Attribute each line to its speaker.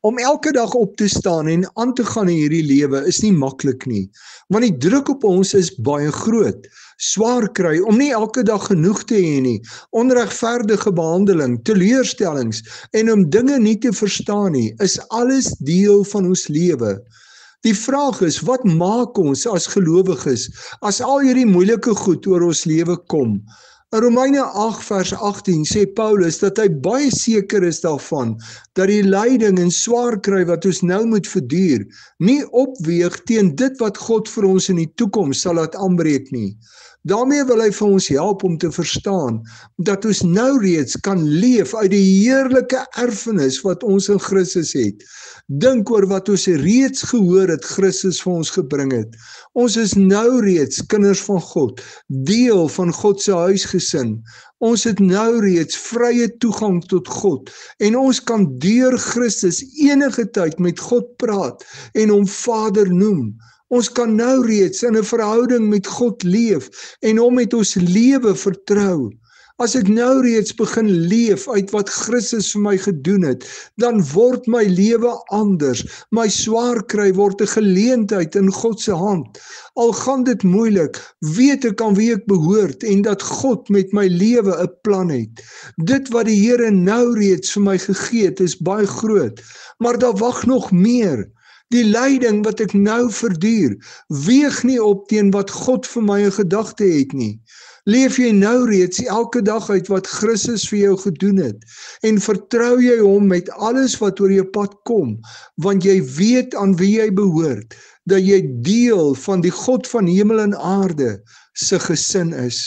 Speaker 1: Om elke dag op te staan en aan te gaan in hierdie lewe is nie maklik nie, want die druk op ons is baie groot. Swaar kry om nie elke dag genoeg te hê nie, onregverdige behandeling, teleurstellings en om dinge nie te verstaan nie, is alles deel van ons lewe. Die vraag is, wat maak ons as gelowiges as al hierdie moeilike goed oor ons lewe kom? In Romeine 8 vers 18 sê Paulus dat hy baie seker is daarvan dat die lyding en swaar kry wat ons nou moet verduur, nie opweeg teen dit wat God vir ons in die toekoms sal laat aanbreek nie. Daarmee wil hy vir ons help om te verstaan dat ons nou reeds kan leef uit die heerlike erfenis wat ons in Christus het. Dink oor wat ons reeds gehoor het Christus vir ons gebring het. Ons is nou reeds kinders van God, deel van God se huisgesin. Ons het nou reeds vrye toegang tot God en ons kan deur Christus enige tyd met God praat en hom Vader noem. Ons kan nou reeds in 'n verhouding met God leef en hom met ons lewe vertrou. As ek nou reeds begin leef uit wat Christus vir my gedoen het, dan word my lewe anders. My swaar kry word 'n geleentheid in God se hand. Al gaan dit moeilik, weet ek aan wie ek behoort en dat God met my lewe 'n plan het. Dit wat die Here nou reeds vir my gegee het, is baie groot, maar daar wag nog meer. Die lyding wat ek nou verduur, weeg nie op teen wat God vir my in gedagte het nie. Leef jy nou reeds elke dag uit wat Christus vir jou gedoen het en vertrou jy hom met alles wat oor jou pad kom, want jy weet aan wie jy behoort, dat jy deel van die God van hemel en aarde se gesin is.